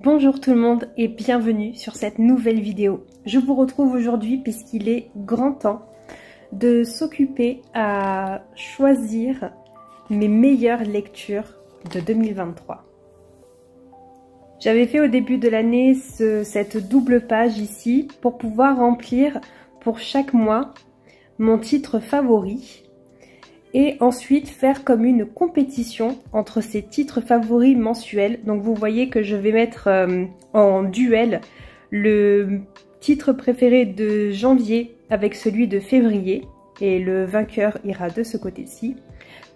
Bonjour tout le monde et bienvenue sur cette nouvelle vidéo. Je vous retrouve aujourd'hui puisqu'il est grand temps de s'occuper à choisir mes meilleures lectures de 2023. J'avais fait au début de l'année cette double page ici pour pouvoir remplir pour chaque mois mon titre favori et ensuite faire comme une compétition entre ces titres favoris mensuels. Donc vous voyez que je vais mettre en duel le titre préféré de janvier avec celui de février et le vainqueur ira de ce côté-ci.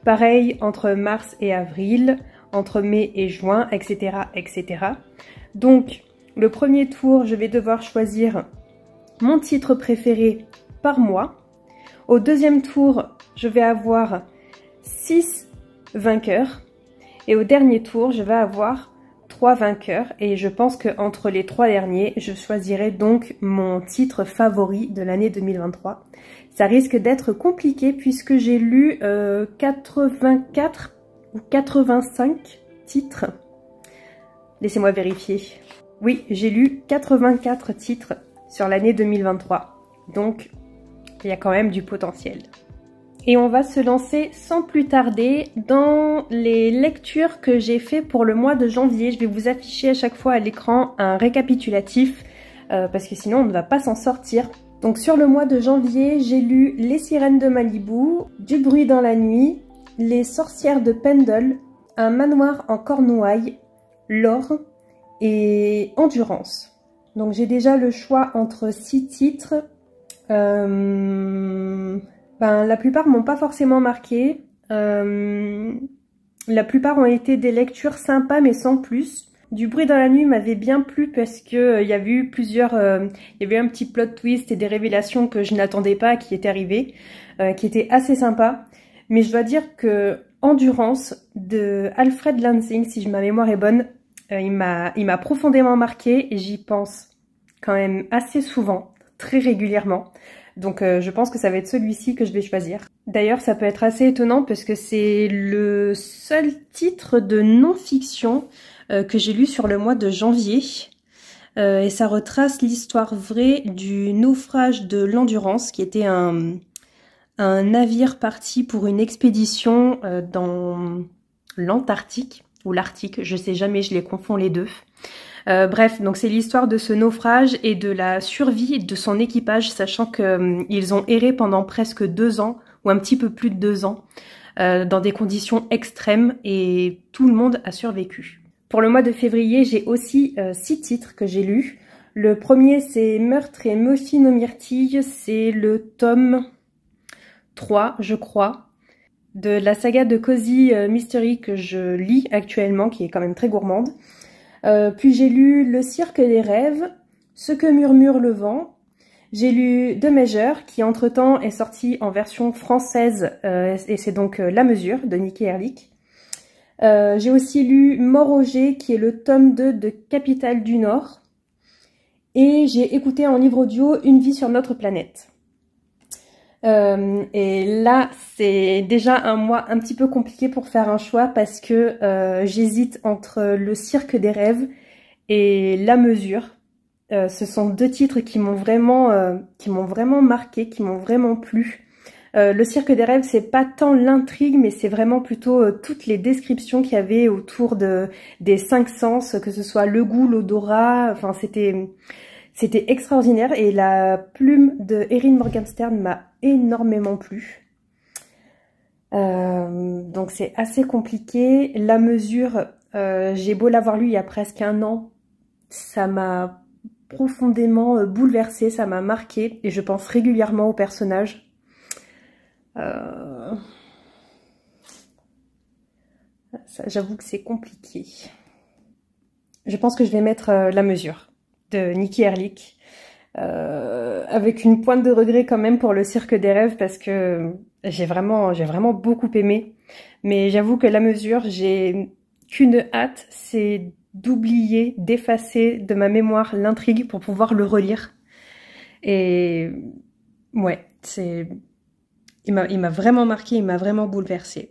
Pareil entre mars et avril, entre mai et juin, etc., etc. Donc le premier tour, je vais devoir choisir mon titre préféré par mois. Au deuxième tour, je vais avoir 6 vainqueurs. Et au dernier tour, je vais avoir 3 vainqueurs. Et je pense qu'entre les 3 derniers, je choisirai donc mon titre favori de l'année 2023. Ça risque d'être compliqué puisque j'ai lu 84 ou 85 titres. Laissez-moi vérifier. Oui, j'ai lu 84 titres sur l'année 2023. Donc, il y a quand même du potentiel. Et on va se lancer sans plus tarder dans les lectures que j'ai fait pour le mois de janvier. Je vais vous afficher à chaque fois à l'écran un récapitulatif parce que sinon on ne va pas s'en sortir. Donc sur le mois de janvier, j'ai lu Les Sirènes de Malibu, Du bruit dans la nuit, Les sorcières de Pendle, Un manoir en Cornouailles, L'or et Endurance. Donc j'ai déjà le choix entre 6 titres. La plupart m'ont pas forcément marqué. La plupart ont été des lectures sympas mais sans plus. Du bruit dans la nuit m'avait bien plu parce que il y avait eu plusieurs, il y avait un petit plot twist et des révélations que je n'attendais pas qui étaient arrivées, qui étaient assez sympas. Mais je dois dire que Endurance de Alfred Lansing, si ma mémoire est bonne, il m'a profondément marqué et j'y pense quand même assez souvent, très régulièrement. Donc je pense que ça va être celui-ci que je vais choisir. D'ailleurs ça peut être assez étonnant parce que c'est le seul titre de non-fiction que j'ai lu sur le mois de janvier. Et ça retrace l'histoire vraie du naufrage de l'Endurance qui était un navire parti pour une expédition dans l'Antarctique ou l'Arctique, je sais jamais, je les confonds les deux. Bref, donc c'est l'histoire de ce naufrage et de la survie de son équipage, sachant qu'ils ont erré pendant presque 2 ans, ou un petit peu plus de 2 ans, dans des conditions extrêmes, et tout le monde a survécu. Pour le mois de février, j'ai aussi 6 titres que j'ai lus. Le premier, c'est Meurtre et Mochine aux myrtilles, c'est le tome 3, je crois, de la saga de Cozy Mystery que je lis actuellement, qui est quand même très gourmande. Puis j'ai lu Le cirque des rêves, Ce que murmure le vent. J'ai lu De Measure, qui entre-temps est sorti en version française, et c'est donc La mesure de Nikki Erlich. J'ai aussi lu Mort au G, qui est le tome 2 de Capitale du Nord. Et j'ai écouté en livre audio Une vie sur notre planète. Et là, c'est déjà un mois un petit peu compliqué pour faire un choix parce que j'hésite entre Le cirque des rêves et La mesure. Ce sont 2 titres qui m'ont vraiment marqué, qui m'ont vraiment plu. Le cirque des rêves, c'est pas tant l'intrigue, mais c'est vraiment plutôt toutes les descriptions qu'il y avait autour des 5 sens, que ce soit le goût, l'odorat, enfin c'était extraordinaire et la plume de Erin Morgenstern m'a énormément plu. Donc c'est assez compliqué. La mesure, j'ai beau l'avoir lu il y a presque 1 an, ça m'a profondément bouleversée, ça m'a marqué et je pense régulièrement au personnage. J'avoue que c'est compliqué. Je pense que je vais mettre La mesure de Nikki Erlich, avec une pointe de regret quand même pour Le cirque des rêves parce que j'ai vraiment beaucoup aimé, mais j'avoue que La mesure, j'ai qu'une hâte, c'est d'oublier, d'effacer de ma mémoire l'intrigue pour pouvoir le relire. Et ouais, il m'a vraiment marqué, il m'a vraiment bouleversée.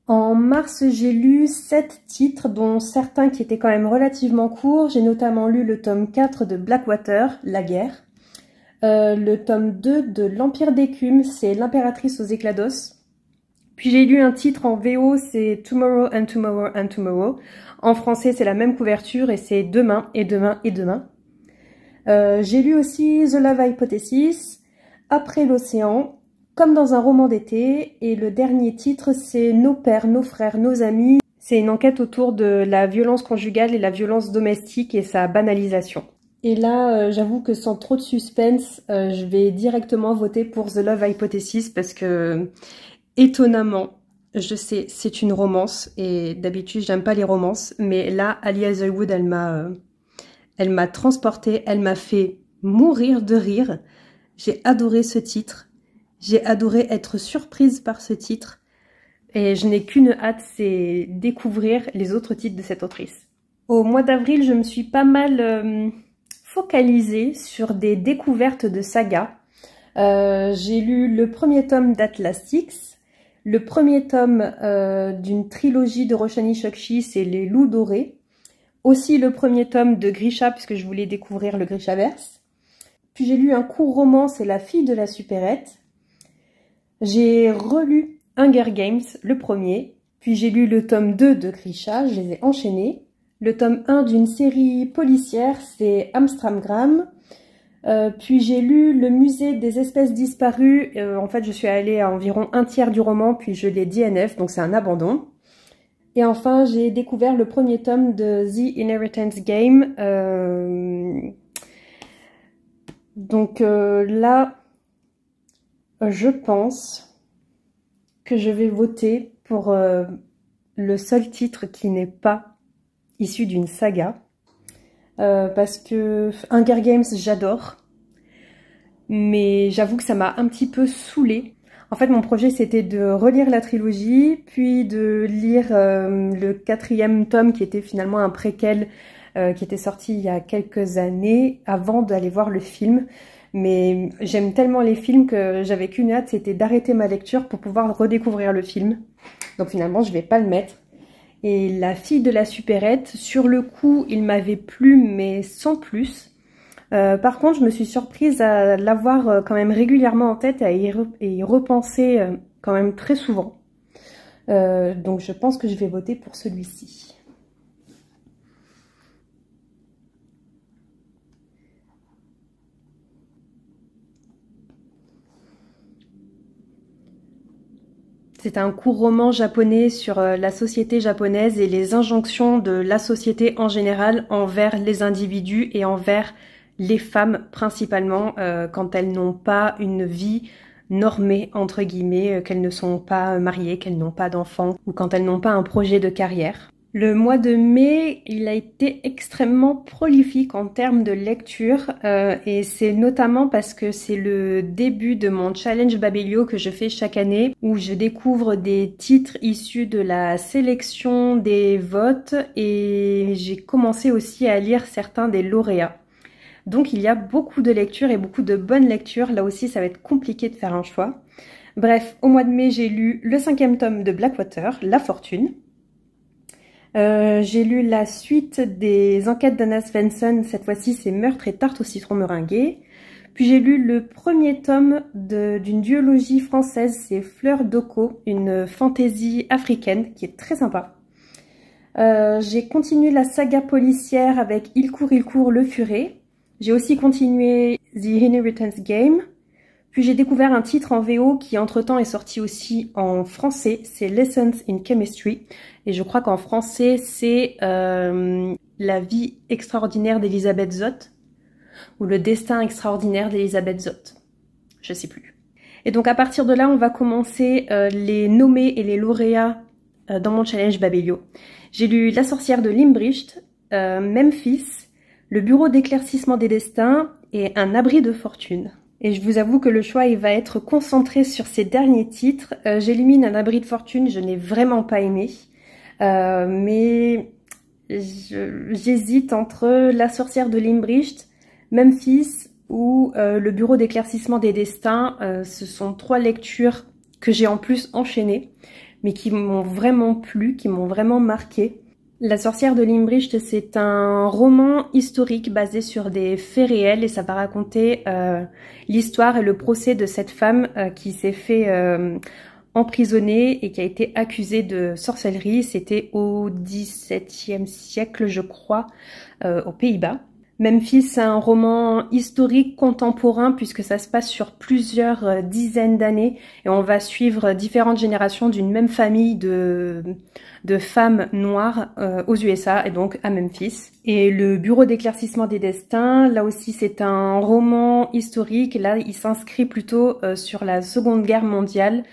En mars, j'ai lu 7 titres, dont certains qui étaient quand même relativement courts. J'ai notamment lu le tome 4 de Blackwater, La guerre. Le tome 2 de L'Empire d'écume, c'est L'impératrice aux éclats d'os. Puis j'ai lu un titre en VO, c'est Tomorrow and Tomorrow and Tomorrow. En français, c'est la même couverture et c'est Demain et Demain et Demain. J'ai lu aussi The Love Hypothesis, Après l'océan, Comme dans un roman d'été. Et le dernier titre, c'est Nos pères, nos frères, nos amis. C'est une enquête autour de la violence conjugale et la violence domestique et sa banalisation. Et là, j'avoue que sans trop de suspense, je vais directement voter pour The Love Hypothesis parce que, étonnamment, je sais, c'est une romance et d'habitude, j'aime pas les romances, mais là, Ali Hazelwood, elle m'a transportée, elle m'a fait mourir de rire. J'ai adoré ce titre, j'ai adoré être surprise par ce titre et je n'ai qu'une hâte, c'est découvrir les autres titres de cette autrice. Au mois d'avril, je me suis pas mal focalisée sur des découvertes de sagas. J'ai lu le premier tome d'Atlas Six, le premier tome d'une trilogie de Roshani Chokshi, c'est Les Loups Dorés. Aussi le premier tome de Grisha, puisque je voulais découvrir le Grishaverse. Puis j'ai lu un court roman, c'est La fille de la supérette. J'ai relu Hunger Games, le premier. Puis j'ai lu le tome 2 de Grisha, je les ai enchaînés. Le tome 1 d'une série policière, c'est Amstramgram. Puis j'ai lu Le musée des espèces disparues. En fait, je suis allée à environ un tiers du roman, puis je l'ai DNF, donc c'est un abandon. Et enfin, j'ai découvert le premier tome de The Inheritance Game. Donc là, je pense que je vais voter pour le seul titre qui n'est pas issu d'une saga. Parce que Hunger Games, j'adore. Mais j'avoue que ça m'a un petit peu saoulée. En fait, mon projet, c'était de relire la trilogie, puis de lire le 4e tome, qui était finalement un préquel, qui était sorti il y a quelques années, avant d'aller voir le film. Mais j'aime tellement les films que j'avais qu'une hâte, c'était d'arrêter ma lecture pour pouvoir redécouvrir le film. Donc finalement, je vais pas le mettre. Et La fille de la supérette, sur le coup, il m'avait plu, mais sans plus. Par contre, je me suis surprise à l'avoir quand même régulièrement en tête et y repenser quand même très souvent. Donc je pense que je vais voter pour celui-ci. C'est un court roman japonais sur la société japonaise et les injonctions de la société en général envers les individus et envers les femmes principalement quand elles n'ont pas une vie normée entre guillemets, qu'elles ne sont pas mariées, qu'elles n'ont pas d'enfants ou quand elles n'ont pas un projet de carrière. Le mois de mai, il a été extrêmement prolifique en termes de lecture et c'est notamment parce que c'est le début de mon challenge Babelio que je fais chaque année où je découvre des titres issus de la sélection des votes et j'ai commencé aussi à lire certains des lauréats. Donc il y a beaucoup de lectures et beaucoup de bonnes lectures. Là aussi, ça va être compliqué de faire un choix. Bref, au mois de mai, j'ai lu le 5e tome de Blackwater, La Fortune. J'ai lu la suite des enquêtes d'Anna Svensson, cette fois-ci c'est Meurtre et tarte au citron meringué. Puis j'ai lu le premier tome d'une duologie française, c'est Fleur d'Oko, une fantaisie africaine qui est très sympa. J'ai continué la saga policière avec Il court, le furet. J'ai aussi continué The Inheritance Game. Puis j'ai découvert un titre en VO qui entre-temps est sorti aussi en français, c'est Lessons in Chemistry. Et je crois qu'en français c'est La vie extraordinaire d'Elisabeth Zott ou Le destin extraordinaire d'Elisabeth Zott. Je sais plus. Et donc à partir de là, on va commencer les nommés et les lauréats dans mon challenge Babelio. J'ai lu La sorcière de Limbricht, Memphis, Le bureau d'éclaircissement des destins et Un abri de fortune. Et je vous avoue que le choix il va être concentré sur ces derniers titres. J'élimine Un abri de fortune, je n'ai vraiment pas aimé. Mais j'hésite entre La sorcière de Limbricht, Memphis ou Le bureau d'éclaircissement des destins. Ce sont 3 lectures que j'ai en plus enchaînées. mais qui m'ont vraiment plu, qui m'ont vraiment marqué. La sorcière de Limbricht, c'est un roman historique basé sur des faits réels et ça va raconter l'histoire et le procès de cette femme qui s'est fait emprisonnée et qui a été accusée de sorcellerie. C'était au XVIIe siècle, je crois, aux Pays-Bas. Memphis, c'est un roman historique contemporain puisque ça se passe sur plusieurs dizaines d'années et on va suivre différentes générations d'une même famille de femmes noires aux USA et donc à Memphis. Et le Bureau d'éclaircissement des destins, là aussi c'est un roman historique, là il s'inscrit plutôt sur la Seconde Guerre mondiale.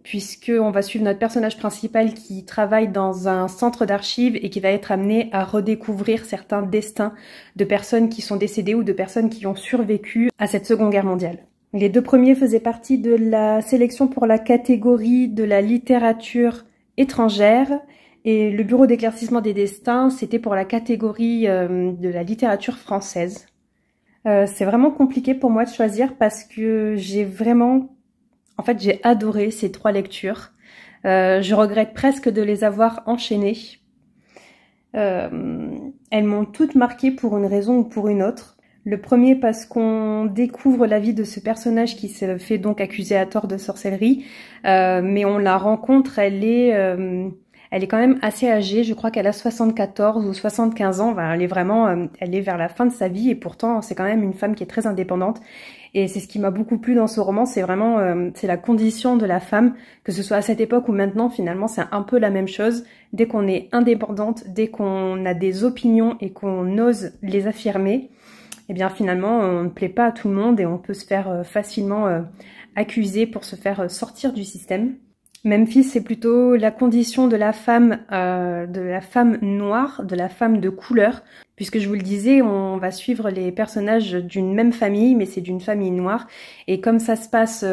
Puisque on va suivre notre personnage principal qui travaille dans un centre d'archives et qui va être amené à redécouvrir certains destins de personnes qui sont décédées ou de personnes qui ont survécu à cette Seconde Guerre mondiale. Les deux premiers faisaient partie de la sélection pour la catégorie de la littérature étrangère et le Bureau d'éclaircissement des destins, c'était pour la catégorie de la littérature française. C'est vraiment compliqué pour moi de choisir parce que j'ai adoré ces trois lectures. Je regrette presque de les avoir enchaînées. Elles m'ont toutes marquée pour une raison ou pour une autre. Le premier parce qu'on découvre la vie de ce personnage qui se fait donc accuser à tort de sorcellerie, mais on la rencontre, elle est quand même assez âgée, je crois qu'elle a 74 ou 75 ans, elle est vers la fin de sa vie et pourtant c'est quand même une femme qui est très indépendante. Et c'est ce qui m'a beaucoup plu dans ce roman, c'est vraiment c'est la condition de la femme, que ce soit à cette époque ou maintenant, finalement c'est un peu la même chose. Dès qu'on est indépendante, dès qu'on a des opinions et qu'on ose les affirmer, eh bien finalement on ne plaît pas à tout le monde et on peut se faire facilement accuser pour se faire sortir du système. Memphis, c'est plutôt la condition de la femme noire, de la femme de couleur, puisque je vous le disais, on va suivre les personnages d'une même famille, mais c'est d'une famille noire. Et comme ça se passe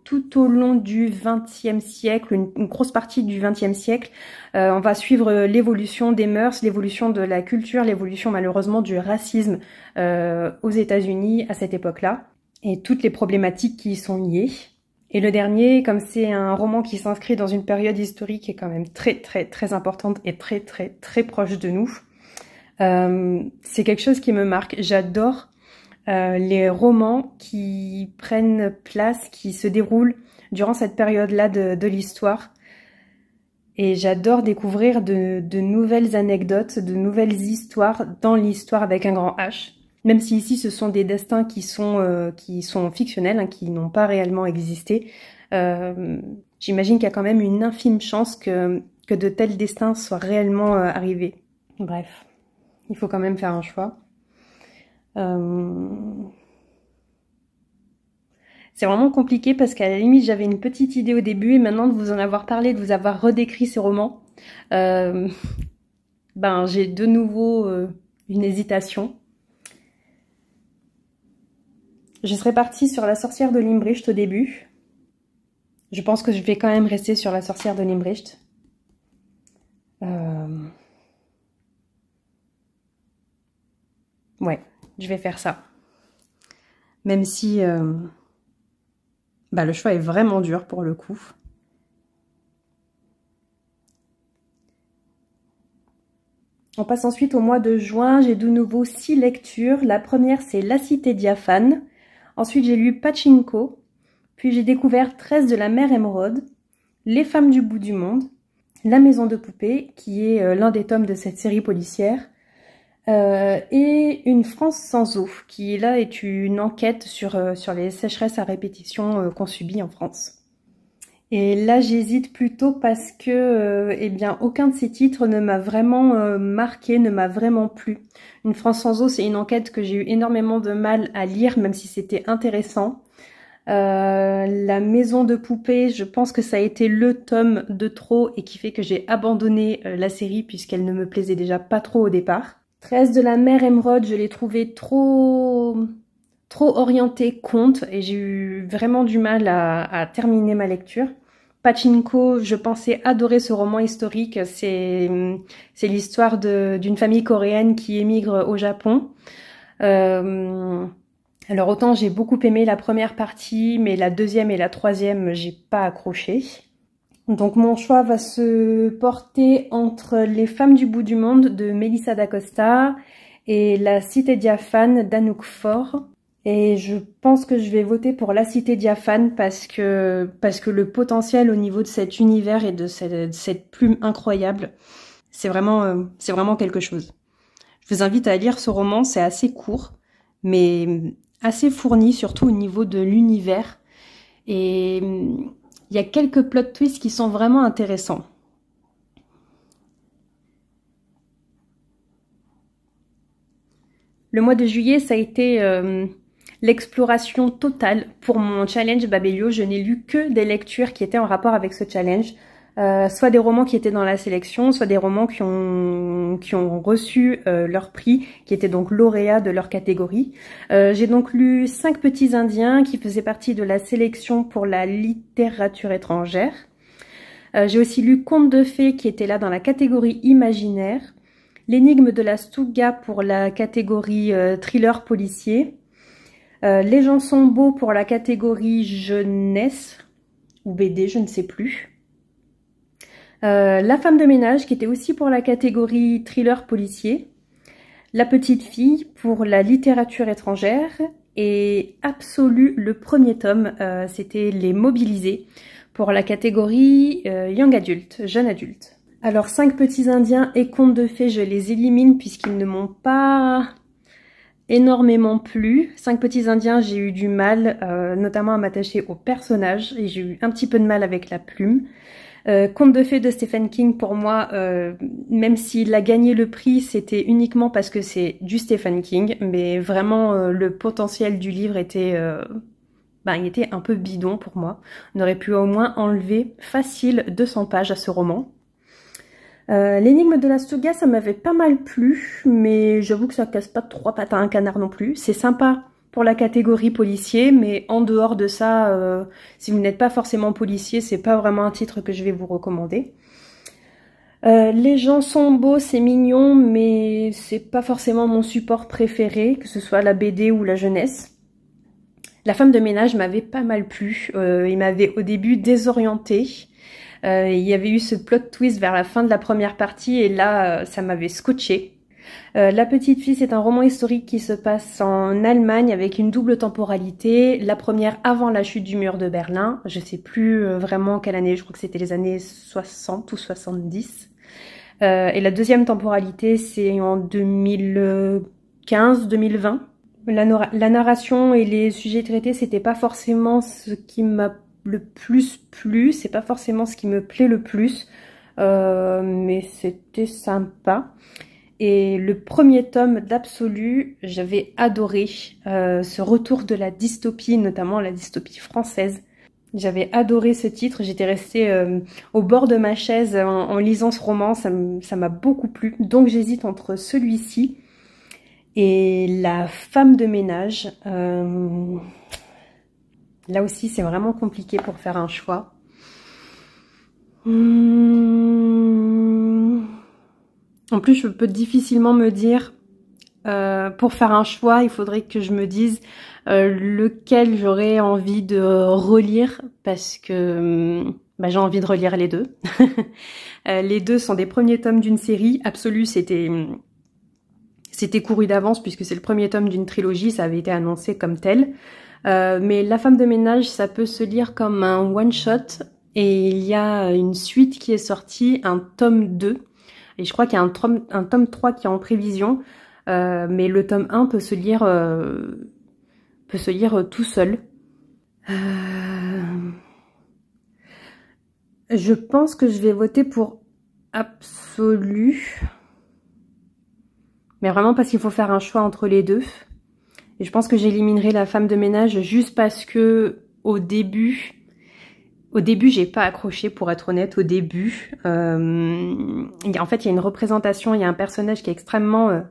tout au long du XXe siècle, une grosse partie du XXe siècle, on va suivre l'évolution des mœurs, l'évolution de la culture, l'évolution malheureusement du racisme aux États-Unis à cette époque-là, et toutes les problématiques qui y sont liées. Et le dernier, comme c'est un roman qui s'inscrit dans une période historique qui est quand même très importante et très proche de nous, c'est quelque chose qui me marque. J'adore les romans qui prennent place, qui se déroulent durant cette période-là de l'histoire. Et j'adore découvrir de nouvelles anecdotes, de nouvelles histoires dans l'histoire avec un grand H. Même si ici ce sont des destins qui sont fictionnels, qui n'ont pas réellement existé, j'imagine qu'il y a quand même une infime chance que de tels destins soient réellement arrivés. Bref, il faut quand même faire un choix. C'est vraiment compliqué parce qu'à la limite j'avais une petite idée au début et maintenant de vous en avoir parlé, de vous avoir redécrit ces romans, j'ai de nouveau une hésitation. Je serais partie sur la sorcière de Limbricht au début. Je pense que je vais quand même rester sur la sorcière de Limbricht. Ouais, je vais faire ça. Même si le choix est vraiment dur pour le coup. On passe ensuite au mois de juin. J'ai de nouveau 6 lectures. La première, c'est La Cité diaphane. Ensuite, j'ai lu Pachinko, puis j'ai découvert 13 de la Mère Émeraude, Les femmes du bout du monde, La maison de poupée, qui est l'un des tomes de cette série policière, et Une France sans eau, qui là est une enquête sur les sécheresses à répétition qu'on subit en France. Et là, j'hésite plutôt parce que, aucun de ces titres ne m'a vraiment marqué, ne m'a vraiment plu. Une France sans eau, c'est une enquête que j'ai eu énormément de mal à lire, même si c'était intéressant. La maison de poupée, je pense que ça a été le tome de trop et qui fait que j'ai abandonné la série puisqu'elle ne me plaisait déjà pas trop au départ. 13 de la Mère Émeraude, je l'ai trouvé trop orienté conte et j'ai eu vraiment du mal à terminer ma lecture. Pachinko, je pensais adorer ce roman historique, c'est l'histoire d'une famille coréenne qui émigre au Japon. Alors autant j'ai beaucoup aimé la première partie, mais la deuxième et la troisième, j'ai pas accroché. Donc mon choix va se porter entre Les femmes du bout du monde de Melissa d'Acosta et La cité diaphane d'Anouk Faure. Et je pense que je vais voter pour La cité diaphane parce que le potentiel au niveau de cet univers et de cette plume incroyable, c'est vraiment quelque chose. Je vous invite à lire ce roman, c'est assez court, mais assez fourni, surtout au niveau de l'univers. Et il y a quelques plot twists qui sont vraiment intéressants. Le mois de juillet, ça a été l'exploration totale pour mon challenge Babelio. Je n'ai lu que des lectures qui étaient en rapport avec ce challenge. Soit des romans qui étaient dans la sélection, soit des romans qui ont reçu leur prix, qui étaient donc lauréats de leur catégorie. J'ai donc lu 5 petits indiens qui faisaient partie de la sélection pour la littérature étrangère. J'ai aussi lu Contes de fées qui était là dans la catégorie imaginaire. L'énigme de la Stouga pour la catégorie thriller policier. Les gens sont beaux pour la catégorie jeunesse ou BD, je ne sais plus. La femme de ménage qui était aussi pour la catégorie thriller policier, La petite fille pour la littérature étrangère et Absolu, le premier tome, c'était Les mobilisés pour la catégorie young adulte, jeune adulte. Alors 5 petits indiens et Contes de fées, je les élimine puisqu'ils ne m'ont pas énormément plu. 5 petits indiens, j'ai eu du mal, notamment à m'attacher au personnage et j'ai eu un petit peu de mal avec la plume. Contes de fées de Stephen King, pour moi, même s'il a gagné le prix, c'était uniquement parce que c'est du Stephen King, mais vraiment le potentiel du livre était, il était un peu bidon pour moi. On aurait pu au moins enlever facile 200 pages à ce roman. L'énigme de la Stouga, ça m'avait pas mal plu, mais j'avoue que ça casse pas 3 pattes à un canard non plus. C'est sympa pour la catégorie policier, mais en dehors de ça, si vous n'êtes pas forcément policier, c'est pas vraiment un titre que je vais vous recommander. Les gens sont beaux, c'est mignon, mais c'est pas forcément mon support préféré, que ce soit la BD ou la jeunesse. La femme de ménage m'avait pas mal plu, il m'avait au début désorientée. Il y avait eu ce plot twist vers la fin de la première partie et là, ça m'avait scotché. La petite fille, c'est un roman historique qui se passe en Allemagne avec une double temporalité. La première avant la chute du mur de Berlin. Je sais plus vraiment quelle année, je crois que c'était les années 60 ou 70. Et la deuxième temporalité, c'est en 2015-2020. La narration et les sujets traités, c'était pas forcément ce qui m'a le plus plu. C'est pas forcément ce qui me plaît le plus. Mais c'était sympa. Et le premier tome d'Absolu, j'avais adoré ce retour de la dystopie, notamment la dystopie française. J'avais adoré ce titre, j'étais restée au bord de ma chaise en lisant ce roman, ça m'a beaucoup plu. Donc j'hésite entre celui-ci et La femme de ménage. Là aussi, c'est vraiment compliqué pour faire un choix. En plus, je peux difficilement me dire, pour faire un choix, il faudrait que je me dise lequel j'aurais envie de relire, parce que j'ai envie de relire les deux. Les deux sont des premiers tomes d'une série. Absolu, c'était couru d'avance, puisque c'est le premier tome d'une trilogie, ça avait été annoncé comme tel. Mais La femme de ménage, ça peut se lire comme un one-shot, et il y a une suite qui est sortie, un tome 2. Et je crois qu'il y a un tome 3 qui est en prévision, mais le tome 1 peut se lire tout seul. Je pense que je vais voter pour Absolu, mais vraiment parce qu'il faut faire un choix entre les deux. Et je pense que j'éliminerai La femme de ménage juste parce que au début, j'ai pas accroché, pour être honnête, au début. En fait, il y a une représentation, il y a un personnage qui est extrêmement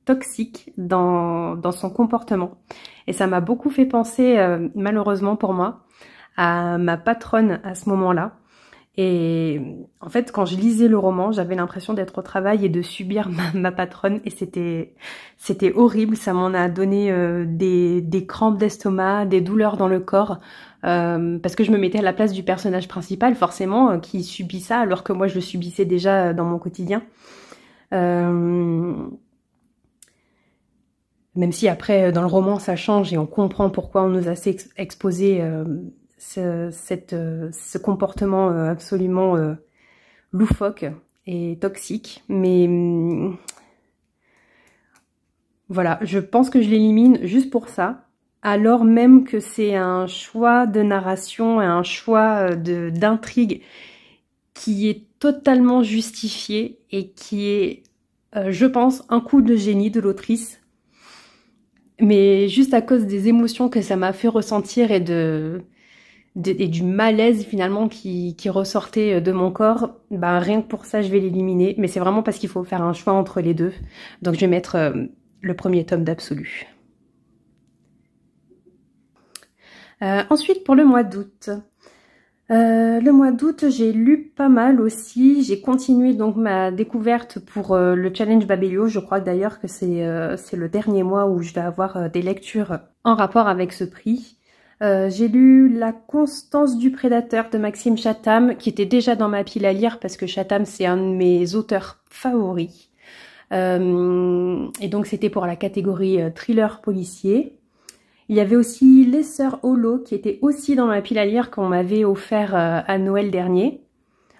toxique dans son comportement. Et ça m'a beaucoup fait penser, malheureusement pour moi, à ma patronne à ce moment-là. Et en fait, quand je lisais le roman, j'avais l'impression d'être au travail et de subir ma patronne. Et c'était horrible, ça m'en a donné des crampes d'estomac, des douleurs dans le corps. parce que je me mettais à la place du personnage principal, forcément, qui subit ça, alors que moi je le subissais déjà dans mon quotidien. Même si après, dans le roman, ça change et on comprend pourquoi on nous a exposé ce comportement absolument loufoque et toxique. Mais voilà, je pense que je l'élimine juste pour ça. Alors même que c'est un choix de narration et un choix d'intrigue qui est totalement justifié et qui est, je pense, un coup de génie de l'autrice. Mais juste à cause des émotions que ça m'a fait ressentir et du malaise finalement qui ressortait de mon corps, bah rien que pour ça je vais l'éliminer. Mais c'est vraiment parce qu'il faut faire un choix entre les deux. Donc je vais mettre le premier tome d'Absolu. Ensuite, pour le mois d'août. Le mois d'août, j'ai lu pas mal aussi. J'ai continué donc ma découverte pour le challenge Babelio. Je crois d'ailleurs que c'est le dernier mois où je vais avoir des lectures en rapport avec ce prix. J'ai lu La Constance du Prédateur de Maxime Chatham, qui était déjà dans ma pile à lire parce que Chatham, c'est un de mes auteurs favoris. Et donc, c'était pour la catégorie thriller policier. Il y avait aussi Les Sœurs Holo qui était aussi dans ma pile à lire qu'on m'avait offert à Noël dernier.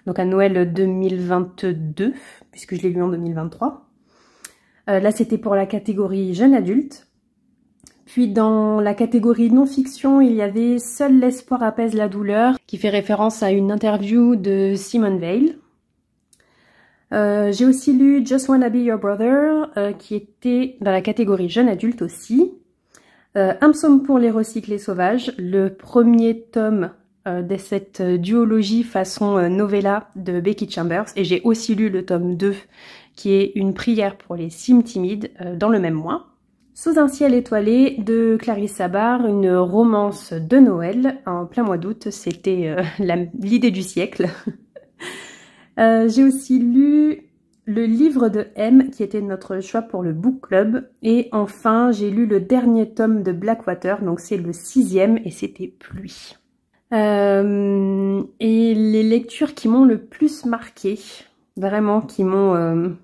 Donc à Noël 2022, puisque je l'ai lu en 2023. Là, c'était pour la catégorie jeune adulte. Puis dans la catégorie non-fiction, il y avait Seul l'espoir apaise la douleur, qui fait référence à une interview de Simone Veil. J'ai aussi lu Just Wanna Be Your Brother, qui était dans la catégorie jeune adulte aussi. Un psaume pour les recyclés sauvages, le premier tome de cette duologie façon novella de Becky Chambers. Et j'ai aussi lu le tome 2, qui est une prière pour les cimes timides, dans le même mois. Sous un ciel étoilé de Clarisse Sabar, une romance de Noël en plein mois d'août. C'était l'idée du siècle. J'ai aussi lu le livre de M, qui était notre choix pour le book club. Et enfin, j'ai lu le dernier tome de Blackwater, donc c'est le 6e, et c'était Pluie. Et les lectures qui m'ont le plus marqué, vraiment qui m'ont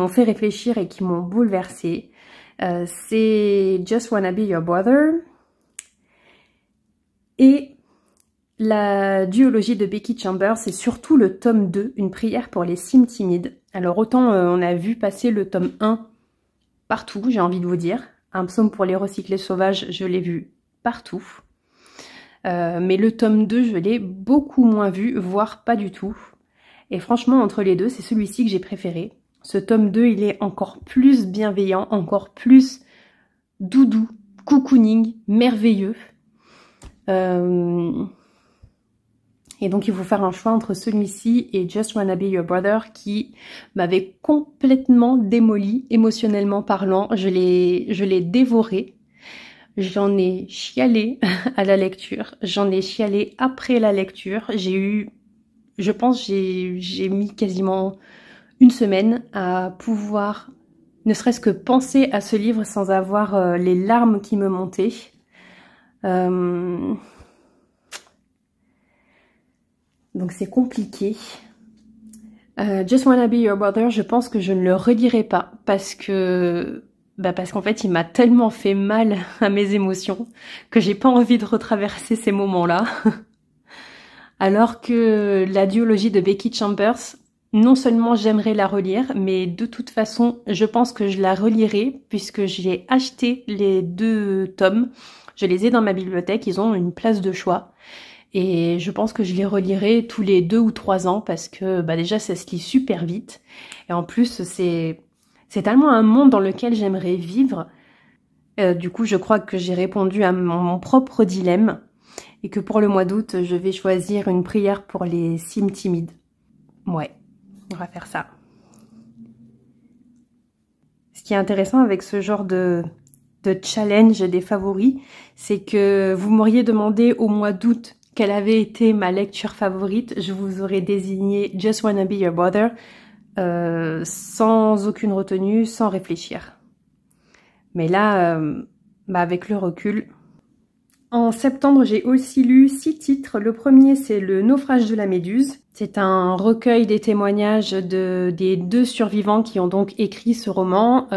fait réfléchir et qui m'ont bouleversée, c'est Just Wanna Be Your Brother et la duologie de Becky Chambers, c'est surtout le tome 2, Une prière pour les cimes timides. Alors autant on a vu passer le tome 1 partout, j'ai envie de vous dire. Un psaume pour les recyclés sauvages, je l'ai vu partout. Mais le tome 2, je l'ai beaucoup moins vu, voire pas du tout. Et franchement, entre les deux, c'est celui-ci que j'ai préféré. Ce tome 2, il est encore plus bienveillant, encore plus doudou, cocooning, merveilleux. Et donc, il faut faire un choix entre celui-ci et Just Wanna Be Your Brother qui m'avait complètement démoli, émotionnellement parlant. Je l'ai dévoré. J'en ai chialé à la lecture. J'en ai chialé après la lecture. Je pense, j'ai mis quasiment une semaine à pouvoir ne serait-ce que penser à ce livre sans avoir les larmes qui me montaient. Donc c'est compliqué. Just Wanna Be Your Brother, je pense que je ne le relirai pas parce qu'en fait il m'a tellement fait mal à mes émotions que j'ai pas envie de retraverser ces moments-là. Alors que la duologie de Becky Chambers, non seulement j'aimerais la relire, mais de toute façon je pense que je la relirai puisque j'ai acheté les 2 tomes. Je les ai dans ma bibliothèque, ils ont une place de choix. Et je pense que je les relirai tous les 2 ou 3 ans parce que déjà ça se lit super vite. Et en plus c'est tellement un monde dans lequel j'aimerais vivre. Du coup je crois que j'ai répondu à mon propre dilemme. Et que pour le mois d'août je vais choisir Une prière pour les cimes timides. Ouais, on va faire ça. Ce qui est intéressant avec ce genre de challenge des favoris, c'est que vous m'auriez demandé au mois d'août quelle avait été ma lecture favorite, je vous aurais désigné Just Wanna Be Your Brother sans aucune retenue, sans réfléchir. Mais là, avec le recul, En septembre, j'ai aussi lu 6 titres. Le premier, c'est Le naufrage de la Méduse. C'est un recueil des témoignages des 2 survivants qui ont donc écrit ce roman.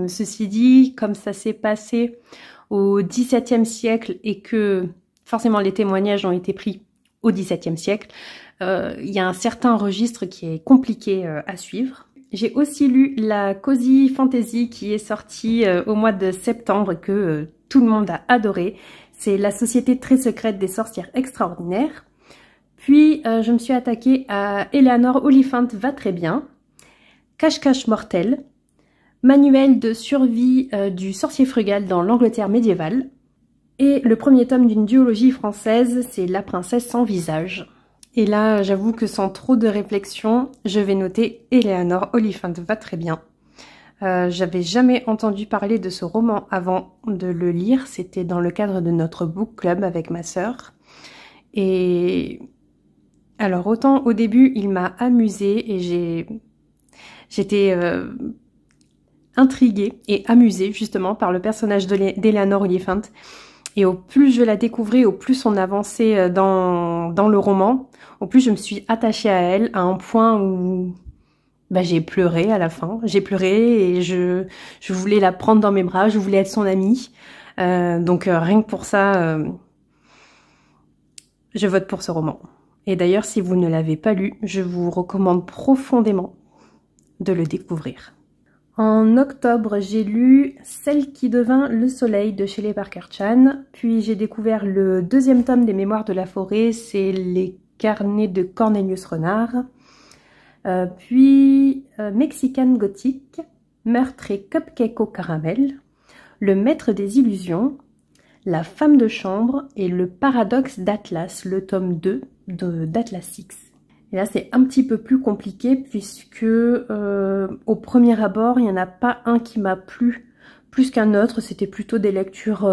Ceci dit, comme ça s'est passé au XVIIe siècle et que forcément les témoignages ont été pris au XVIIe siècle, il y a un certain registre qui est compliqué à suivre. J'ai aussi lu la Cozy Fantasy qui est sortie au mois de septembre et que tout le monde a adoré. C'est La Société très secrète des sorcières extraordinaires. Puis je me suis attaquée à Eleanor Oliphant va très bien, Cache-cache mortel, Manuel de survie du sorcier frugal dans l'Angleterre médiévale. Et le premier tome d'une duologie française, c'est La princesse sans visage. Et là, j'avoue que sans trop de réflexion, je vais noter Eleanor Oliphant va très bien. J'avais jamais entendu parler de ce roman avant de le lire. C'était dans le cadre de notre book club avec ma sœur. Et alors autant au début, il m'a amusée et j'étais intriguée et amusée justement par le personnage d'Eleanor Oliphant. Et au plus je la découvrais, au plus on avançait dans le roman, au plus je me suis attachée à elle, à un point où j'ai pleuré à la fin. J'ai pleuré et je voulais la prendre dans mes bras, je voulais être son amie. Donc rien que pour ça, je vote pour ce roman. Et d'ailleurs, si vous ne l'avez pas lu, je vous recommande profondément de le découvrir. En octobre, j'ai lu Celle qui devint le soleil de Shelley Parker Chan. Puis j'ai découvert le 2e tome des Mémoires de la forêt, c'est Les carnets de Cornelius Renard. Puis Mexican Gothic, Meurtre et cupcake au caramel, Le maître des illusions, La femme de chambre et Le paradoxe d'Atlas, le tome 2 d'Atlas Six. Et là, c'est un petit peu plus compliqué puisque au premier abord, il n'y en a pas un qui m'a plu plus qu'un autre. C'était plutôt des lectures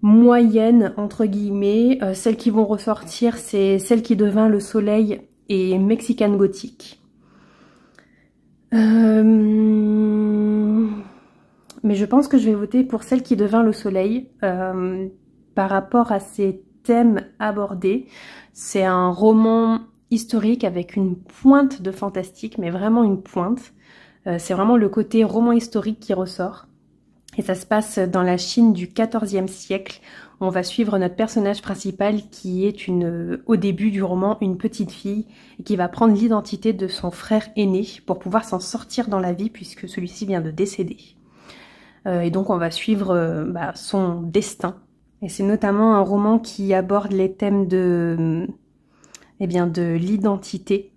moyennes, entre guillemets. Celles qui vont ressortir, c'est Celle qui devint le soleil et Mexican Gothic. Mais je pense que je vais voter pour Celle qui devint le soleil par rapport à ses thèmes abordés. C'est un roman historique avec une pointe de fantastique, mais vraiment une pointe. C'est vraiment le côté roman historique qui ressort. Et ça se passe dans la Chine du XIVe siècle. On va suivre notre personnage principal qui est au début du roman une petite fille et qui va prendre l'identité de son frère aîné pour pouvoir s'en sortir dans la vie puisque celui-ci vient de décéder. Et donc on va suivre son destin. Et c'est notamment un roman qui aborde les thèmes de l'identité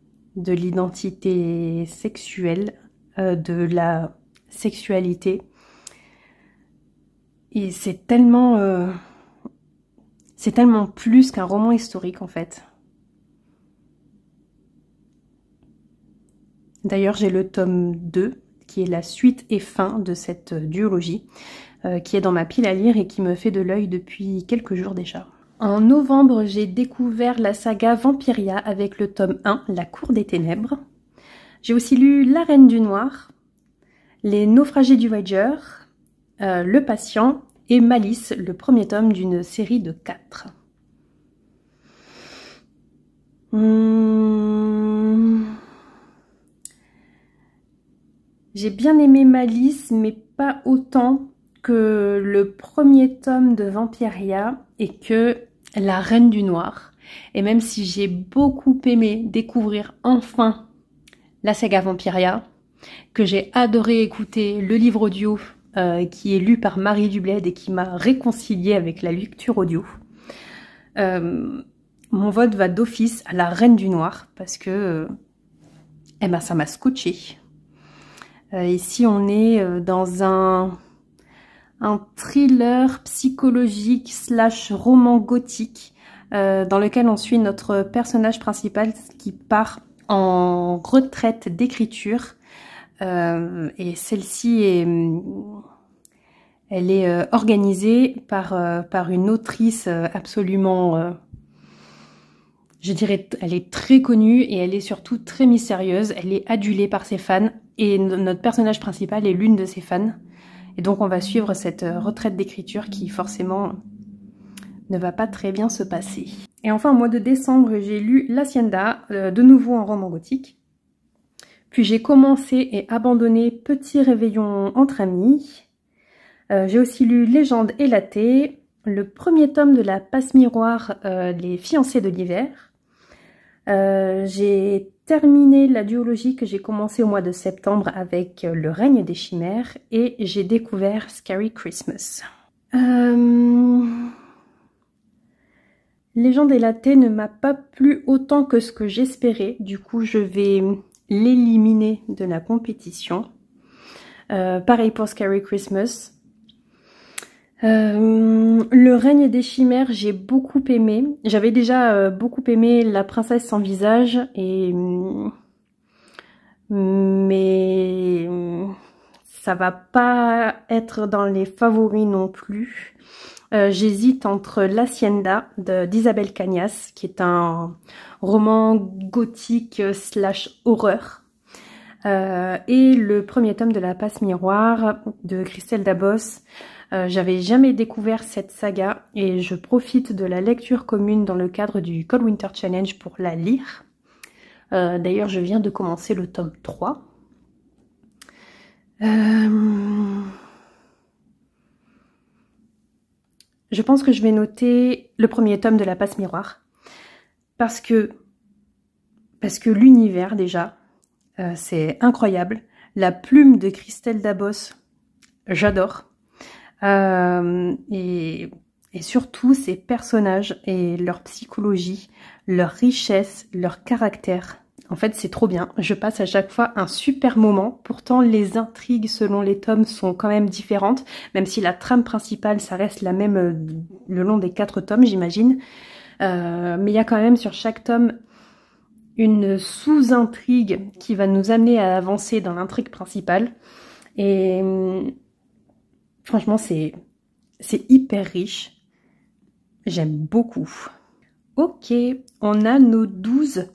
sexuelle, de la sexualité. Et c'est tellement plus qu'un roman historique en fait. D'ailleurs, j'ai le tome 2, qui est la suite et fin de cette duologie, qui est dans ma pile à lire et qui me fait de l'œil depuis quelques jours déjà. En novembre, j'ai découvert la saga Vampiria avec le tome 1, La Cour des Ténèbres. J'ai aussi lu La Reine du Noir, Les Naufragés du Voyager, Le Patient et Malice, le premier tome d'une série de 4. J'ai bien aimé Malice, mais pas autant que le premier tome de Vampiria et que La Reine du Noir. Et même si j'ai beaucoup aimé découvrir enfin la saga Vampiria, que j'ai adoré écouter le livre audio qui est lu par Marie Dubled et qui m'a réconciliée avec la lecture audio, mon vote va d'office à La Reine du Noir parce que ça m'a scotché. Ici on est dans un thriller psychologique / roman gothique dans lequel on suit notre personnage principal qui part en retraite d'écriture et celle-ci elle est organisée par une autrice absolument je dirais, elle est très connue et elle est surtout très mystérieuse. Elle est adulée par ses fans et notre personnage principal est l'une de ses fans. Et donc on va suivre cette retraite d'écriture qui forcément ne va pas très bien se passer. Et enfin au mois de décembre, j'ai lu L'Hacienda, de nouveau en roman gothique. Puis j'ai commencé et abandonné Petit réveillon entre amis. J'ai aussi lu Légende élatée, le premier tome de la Passe-Miroir, Les fiancés de l'hiver. J'ai terminé la duologie que j'ai commencé au mois de septembre avec Le règne des chimères et j'ai découvert Scary Christmas. Légende élatée ne m'a pas plu autant que ce que j'espérais, du coup je vais l'éliminer de la compétition. Pareil pour Scary Christmas. Le règne des chimères, j'ai beaucoup aimé. J'avais déjà beaucoup aimé La princesse sans visage, mais ça va pas être dans les favoris non plus. J'hésite entre L'Hacienda d'Isabelle Cañas, qui est un roman gothique / horreur, et le premier tome de La Passe-Miroir de Christelle Dabos. J'avais jamais découvert cette saga et je profite de la lecture commune dans le cadre du Cold Winter Challenge pour la lire. D'ailleurs, je viens de commencer le tome 3. Je pense que je vais noter le premier tome de La Passe-Miroir parce que l'univers déjà, c'est incroyable. La plume de Christelle Dabos, j'adore. Et surtout ces personnages et leur psychologie, leur richesse, leur caractère. En fait, c'est trop bien. Je passe à chaque fois un super moment. Pourtant, les intrigues selon les tomes sont quand même différentes, même si la trame principale, ça reste la même le long des 4 tomes, j'imagine. Mais il y a quand même sur chaque tome une sous-intrigue qui va nous amener à avancer dans l'intrigue principale. Et franchement, c'est hyper riche. J'aime beaucoup. Ok, on a nos 12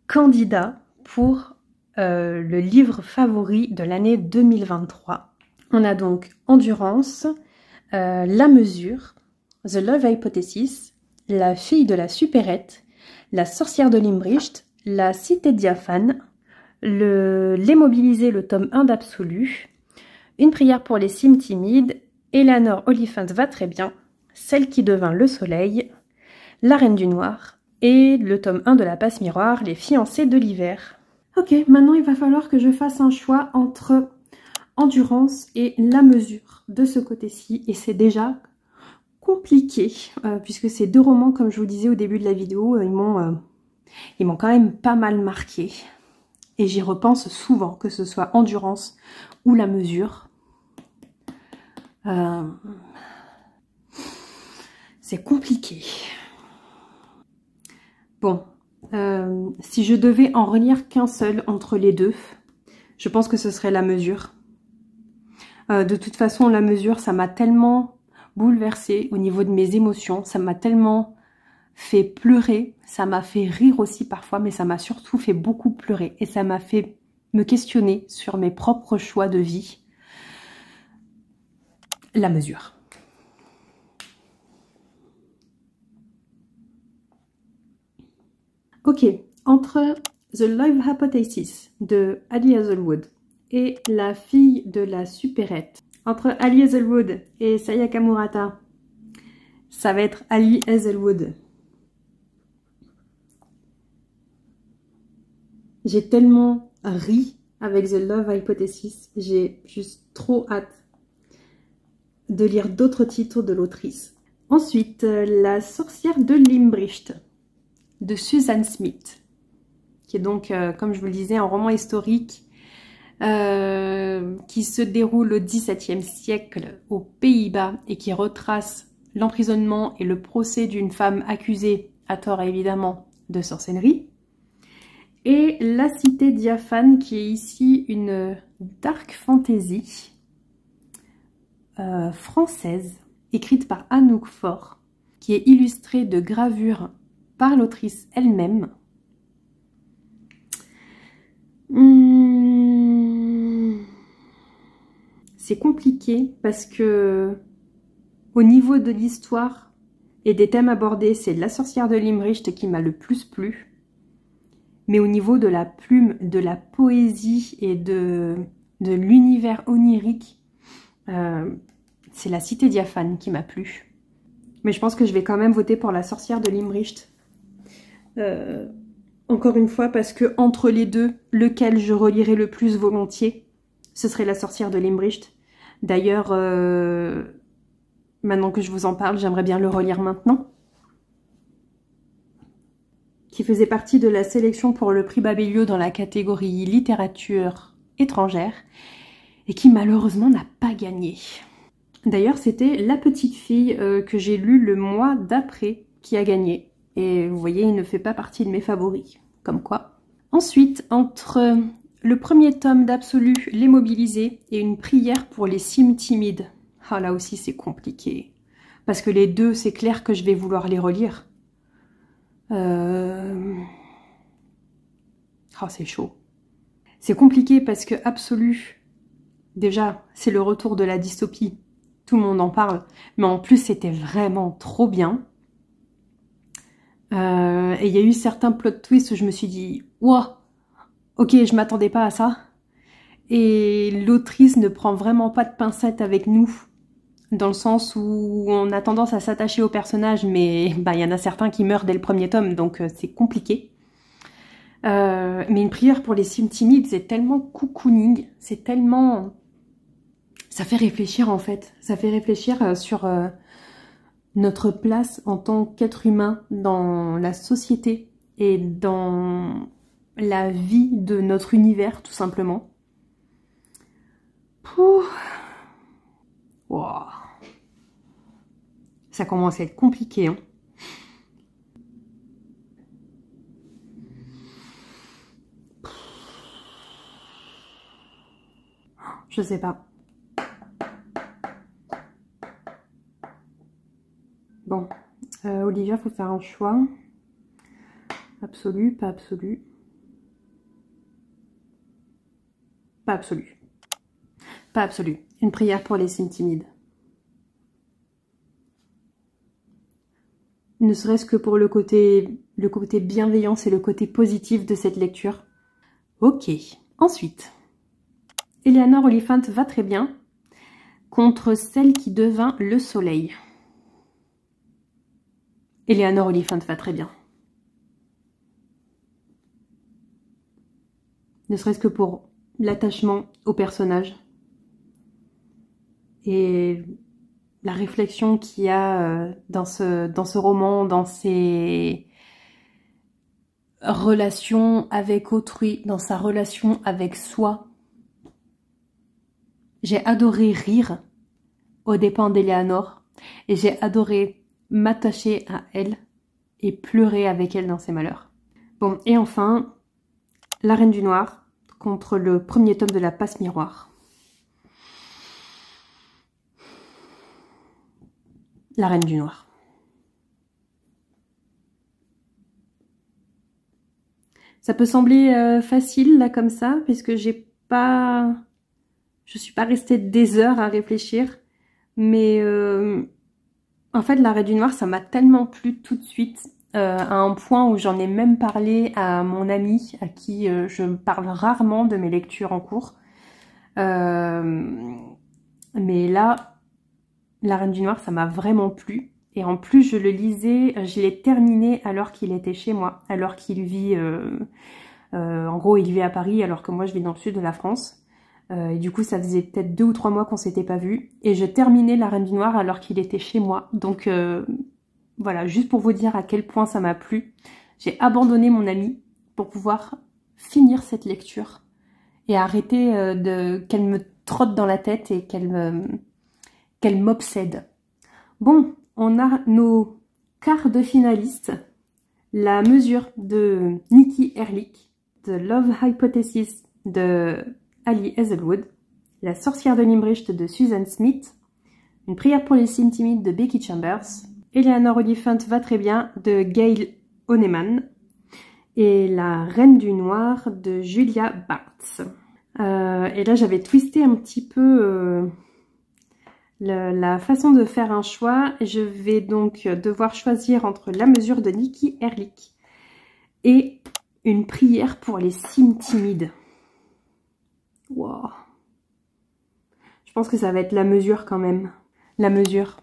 candidats pour le livre favori de l'année 2023. On a donc Endurance, La mesure, The Love Hypothesis, La fille de la supérette, La sorcière de Limbricht, La cité diaphane, L'Immobilisé, le tome 1 d'Absolu, Une prière pour les cimes timides, Eleanor Oliphant va très bien, Celle qui devint le soleil, La reine du noir et le tome 1 de la Passe-Miroir, Les fiancés de l'hiver. Ok, maintenant il va falloir que je fasse un choix entre Endurance et La mesure de ce côté-ci et c'est déjà compliqué puisque ces 2 romans, comme je vous disais au début de la vidéo, ils m'ont quand même pas mal marqué et j'y repense souvent, que ce soit Endurance ou La mesure. C'est compliqué. Bon, si je devais en relire qu'un seul entre les deux, je pense que ce serait La mesure. De toute façon, La mesure, ça m'a tellement bouleversée au niveau de mes émotions, ça m'a tellement fait pleurer, ça m'a fait rire aussi parfois, mais ça m'a surtout fait beaucoup pleurer et ça m'a fait me questionner sur mes propres choix de vie. La mesure. Ok, entre The Love Hypothesis de Ali Hazelwood et La fille de la supérette, entre Ali Hazelwood et Sayaka Murata, ça va être Ali Hazelwood. J'ai tellement ri avec The Love Hypothesis, j'ai juste trop hâte de lire d'autres titres de l'autrice. Ensuite, La sorcière de Limbricht de Susan Smith, qui est donc, comme je vous le disais, un roman historique qui se déroule au XVIIe siècle aux Pays-Bas et qui retrace l'emprisonnement et le procès d'une femme accusée, à tort évidemment, de sorcellerie. Et La cité diaphane, qui est ici une dark fantasy française, écrite par Anouk Faure, qui est illustrée de gravures par l'autrice elle-même. c'est compliqué parce que au niveau de l'histoire et des thèmes abordés, c'est La sorcière de Limricht qui m'a le plus plu. Mais au niveau de la plume, de la poésie et de l'univers onirique, c'est La cité diaphane qui m'a plu. Mais je pense que je vais quand même voter pour La sorcière de Limricht. Encore une fois, parce que entre les deux, lequel je relirai le plus volontiers, ce serait La sorcière de Limricht. D'ailleurs, maintenant que je vous en parle, j'aimerais bien le relire maintenant. Qui faisait partie de la sélection pour le prix Babelio dans la catégorie littérature étrangère et qui malheureusement n'a pas gagné. D'ailleurs, c'était La petite fille que j'ai lu le mois d'après qui a gagné. Et vous voyez, il ne fait pas partie de mes favoris, comme quoi. Ensuite, entre le premier tome d'Absolu, Les Mobilisés, et Une prière pour les cimes timides. Ah, là aussi, c'est compliqué. Parce que les deux, c'est clair que je vais vouloir les relire. Oh, c'est chaud. C'est compliqué parce que Absolu, déjà, c'est le retour de la dystopie. Tout le monde en parle. Mais en plus, c'était vraiment trop bien. Et il y a eu certains plot twists où je me suis dit « Ouah, ok, je m'attendais pas à ça. » Et l'autrice ne prend vraiment pas de pincettes avec nous. Dans le sens où on a tendance à s'attacher au personnage, mais bah, y en a certains qui meurent dès le premier tome, donc c'est compliqué. Mais Une prière pour les cimes timides, c'est tellement cocooning, c'est tellement... Ça fait réfléchir en fait, ça fait réfléchir sur notre place en tant qu'être humain dans la société et dans la vie de notre univers tout simplement. Pouh. Wow. Ça commence à être compliqué, hein. Je sais pas. Bon, Olivia, faut faire un choix. Absolu, pas absolu. Pas absolu. Pas absolu. Une prière pour les cimes timides. Ne serait-ce que pour le côté bienveillance et le côté positif de cette lecture. Ok. Ensuite, Eleanor Oliphant va très bien contre Celle qui devint le soleil. Eleanor Oliphant va très bien. Ne serait-ce que pour l'attachement au personnage. Et la réflexion qu'il y a dans ce roman, dans ses relations avec autrui, dans sa relation avec soi. J'ai adoré rire aux dépens d'Eleanor et j'ai adoré m'attacher à elle et pleurer avec elle dans ses malheurs. Bon, et enfin, La Reine du Noir contre le premier tome de La Passe Miroir. La Reine du Noir. Ça peut sembler facile là comme ça, puisque je suis pas restée des heures à réfléchir, mais en fait La Reine du Noir ça m'a tellement plu tout de suite, à un point où j'en ai même parlé à mon ami, à qui je parle rarement de mes lectures en cours. Mais là, La Reine du Noir ça m'a vraiment plu. Et en plus, je le lisais, je l'ai terminé alors qu'il était chez moi, alors qu'il vit, en gros, il vit à Paris, alors que moi, je vis dans le sud de la France. Et du coup, ça faisait peut-être 2 ou 3 mois qu'on s'était pas vus. Et je terminais La Reine du Noir alors qu'il était chez moi. Donc, voilà, juste pour vous dire à quel point ça m'a plu. J'ai abandonné mon ami pour pouvoir finir cette lecture et arrêter qu'elle me trotte dans la tête et qu'elle m'obsède. Bon, on a nos quarts de finalistes. La mesure de Nikki Erlich, The Love Hypothesis de Ali Hazelwood, La sorcière de Limricht de Susan Smith, Une prière pour les cimes timides de Becky Chambers, Eleanor Oliphant va très bien de Gail Honeyman et La Reine du Noir de Julia Bartz. Et là, j'avais twisté un petit peu la façon de faire un choix. Je vais donc devoir choisir entre La mesure de Nikki Erlich et Une prière pour les cimes timides. Wow. Je pense que ça va être La mesure quand même. La mesure.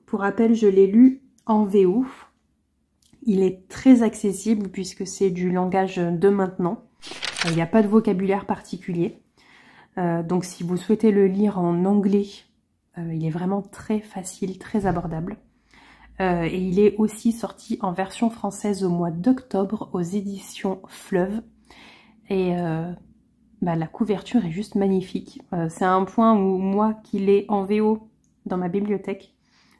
Pour rappel, je l'ai lu en VO. Il est très accessible puisque c'est du langage de maintenant. Il n'y a pas de vocabulaire particulier. Donc si vous souhaitez le lire en anglais, il est vraiment très facile, très abordable. Et il est aussi sorti en version française au mois d'octobre aux éditions Fleuve. Et la couverture est juste magnifique. C'est un point où moi qui l'ai en VO dans ma bibliothèque,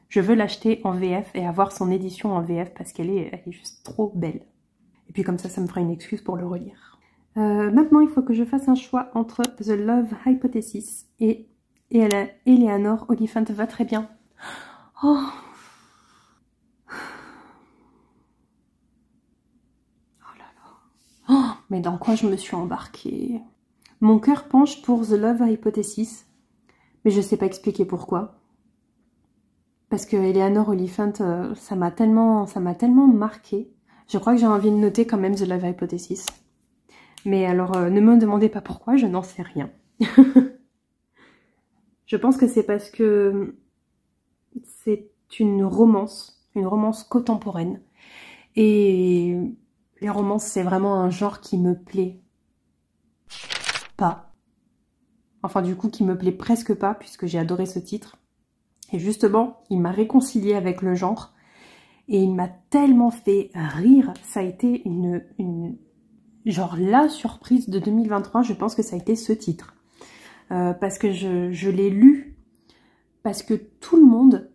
je veux l'acheter en VF et avoir son édition en VF parce qu'elle est juste trop belle. Et puis comme ça me fera une excuse pour le relire. Maintenant, il faut que je fasse un choix entre The Love Hypothesis et Eleanor Oliphant va très bien. Oh. Oh là là. Oh, mais dans quoi je me suis embarquée? Mon cœur penche pour The Love Hypothesis, mais je sais pas expliquer pourquoi. Parce que Eleanor Oliphant, ça m'a tellement marqué. Je crois que j'ai envie de noter quand même The Love Hypothesis. Mais alors, ne me demandez pas pourquoi, je n'en sais rien. Je pense que c'est parce que c'est une romance contemporaine. Et les romances, c'est vraiment un genre qui me plaît pas. Enfin, du coup, qui me plaît presque pas, puisque j'ai adoré ce titre. Et justement, il m'a réconciliée avec le genre. Et il m'a tellement fait rire. Ça a été genre la surprise de 2023, je pense que ça a été ce titre. Parce que je l'ai lu, parce que tout le monde,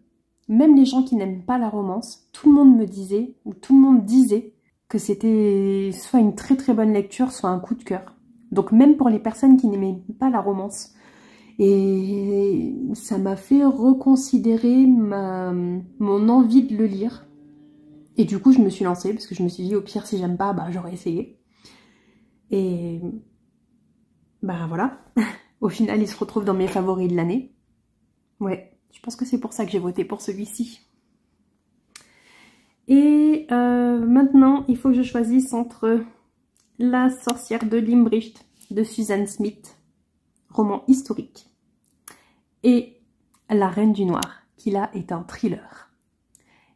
même les gens qui n'aiment pas la romance, tout le monde me disait, ou tout le monde disait que c'était soit une très très bonne lecture, soit un coup de cœur. Donc même pour les personnes qui n'aimaient pas la romance. Et ça m'a fait reconsidérer mon envie de le lire. Et du coup, je me suis lancée, parce que je me suis dit, au pire, si j'aime pas, j'aurais essayé. Et voilà. Au final, il se retrouve dans mes favoris de l'année. Ouais, je pense que c'est pour ça que j'ai voté pour celui-ci. Et maintenant, il faut que je choisisse entre La sorcière de Limbricht de Susan Smith, roman historique, et La Reine du Noir, qui là est un thriller.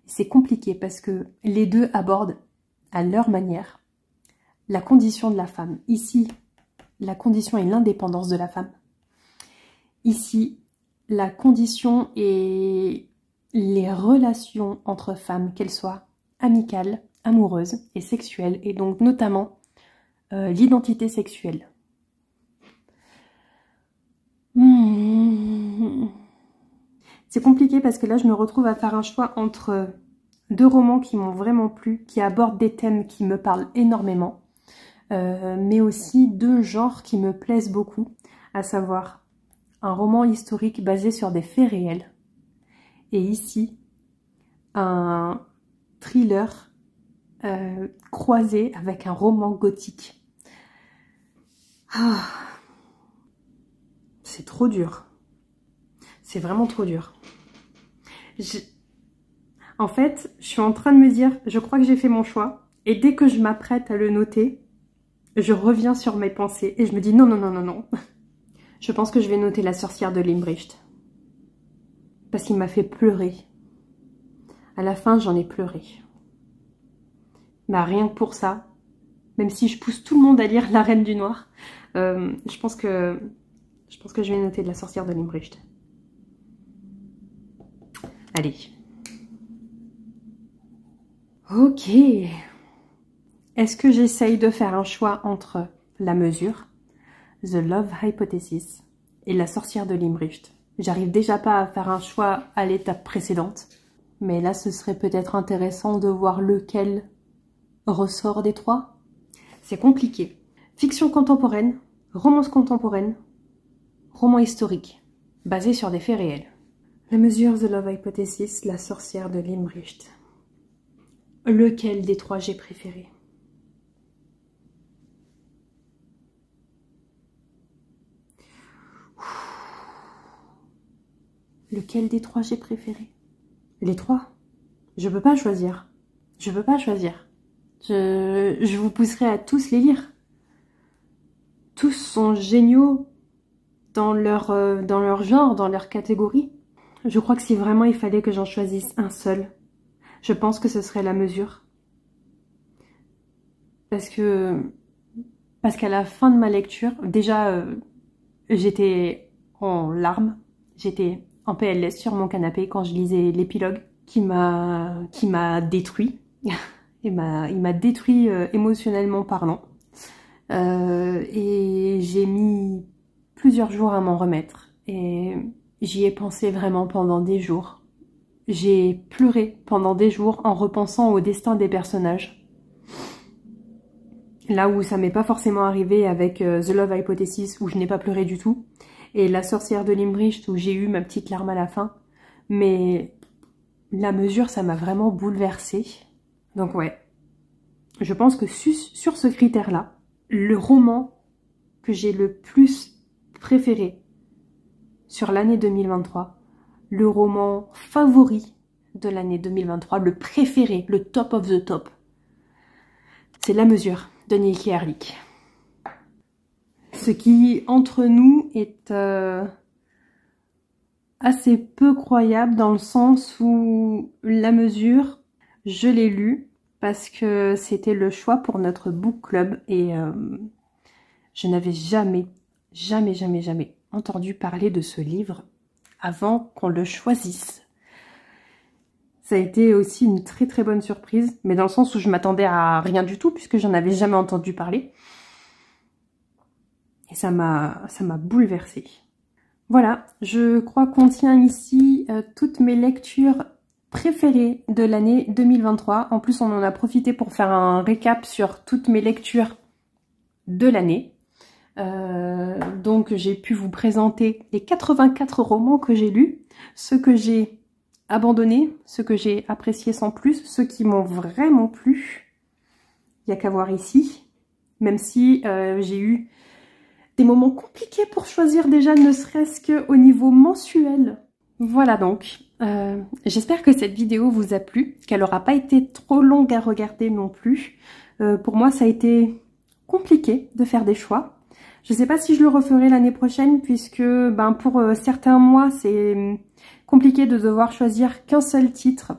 C'est compliqué parce que les deux abordent à leur manière la condition de la femme. Ici, la condition et l'indépendance de la femme. Ici, la condition et les relations entre femmes, qu'elles soient amicales, amoureuses et sexuelles, et donc notamment l'identité sexuelle. C'est compliqué parce que là, je me retrouve à faire un choix entre deux romans qui m'ont vraiment plu, qui abordent des thèmes qui me parlent énormément, mais aussi deux genres qui me plaisent beaucoup, à savoir un roman historique basé sur des faits réels, et ici, un thriller croisé avec un roman gothique. Ah, c'est trop dur. C'est vraiment trop dur. En fait, je suis en train de me dire, je crois que j'ai fait mon choix, et dès que je m'apprête à le noter, je reviens sur mes pensées, et je me dis non, non, non, non, non. Je pense que je vais noter La sorcière de Limbricht. Parce qu'il m'a fait pleurer. À la fin, j'en ai pleuré. Rien que pour ça, même si je pousse tout le monde à lire La Reine du Noir, je pense que je vais noter La sorcière de Limbricht. Allez. Ok. Est-ce que j'essaye de faire un choix entre La mesure, The Love Hypothesis et La sorcière de Limbricht? J'arrive déjà pas à faire un choix à l'étape précédente, mais là ce serait peut-être intéressant de voir lequel ressort des trois. C'est compliqué. Fiction contemporaine, romance contemporaine, roman historique, basé sur des faits réels. La mesure, The Love Hypothesis, La sorcière de Limbricht. lequel des trois j'ai préféré? Lequel des trois j'ai préféré? Les trois. Je peux pas choisir. Je peux pas choisir. Je vous pousserai à tous les lire. Tous sont géniaux dans leur genre, dans leur catégorie. Je crois que si vraiment il fallait que j'en choisisse un seul, je pense que ce serait La Mesure. Parce qu'à la fin de ma lecture, déjà, j'étais en larmes. J'étais en PLS sur mon canapé quand je lisais l'épilogue qui m'a détruit. Il m'a détruit émotionnellement parlant. Et j'ai mis plusieurs jours à m'en remettre. Et j'y ai pensé vraiment pendant des jours. J'ai pleuré pendant des jours en repensant au destin des personnages. Là où ça m'est pas forcément arrivé avec The Love Hypothesis, où je n'ai pas pleuré du tout, et La Sorcière de Limbricht, où j'ai eu ma petite larme à la fin. Mais La Mesure, ça m'a vraiment bouleversée. Donc ouais, je pense que sur ce critère-là, le roman que j'ai le plus préféré sur l'année 2023, le roman favori de l'année 2023, le préféré, le top of the top, c'est La Mesure de Nikki Erlich. Ce qui, entre nous, est assez peu croyable dans le sens où La Mesure, je l'ai lu parce que c'était le choix pour notre book club et je n'avais jamais entendu parler de ce livre avant qu'on le choisisse. Ça a été aussi une très bonne surprise, mais dans le sens où je m'attendais à rien du tout puisque j'en avais jamais entendu parler. Et ça m'a bouleversée. Voilà, je crois qu'on tient ici toutes mes lectures préférées de l'année 2023. En plus, on en a profité pour faire un récap sur toutes mes lectures de l'année. Donc, j'ai pu vous présenter les 84 romans que j'ai lus, ceux que j'ai abandonnés, ceux que j'ai appréciés sans plus, ceux qui m'ont vraiment plu. Il n'y a qu'à voir ici, même si j'ai eu des moments compliqués pour choisir déjà, ne serait-ce qu'au niveau mensuel. Voilà donc, j'espère que cette vidéo vous a plu, qu'elle n'aura pas été trop longue à regarder non plus. Pour moi, ça a été compliqué de faire des choix. Je ne sais pas si je le referai l'année prochaine, puisque pour certains mois, c'est compliqué de devoir choisir qu'un seul titre.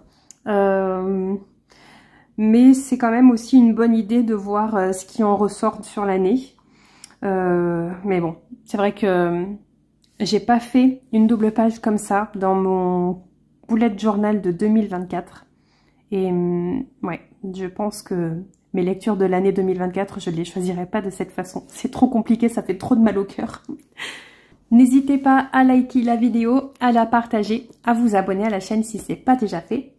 Mais c'est quand même aussi une bonne idée de voir ce qui en ressort sur l'année. Mais bon, c'est vrai que j'ai pas fait une double page comme ça dans mon bullet journal de 2024. Et ouais, je pense que mes lectures de l'année 2024, je ne les choisirai pas de cette façon. C'est trop compliqué, ça fait trop de mal au cœur. N'hésitez pas à liker la vidéo, à la partager, à vous abonner à la chaîne si ce n'est pas déjà fait.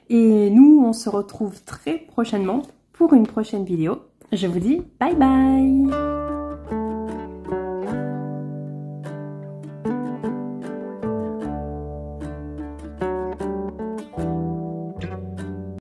Et nous, on se retrouve très prochainement pour une prochaine vidéo. Je vous dis bye bye!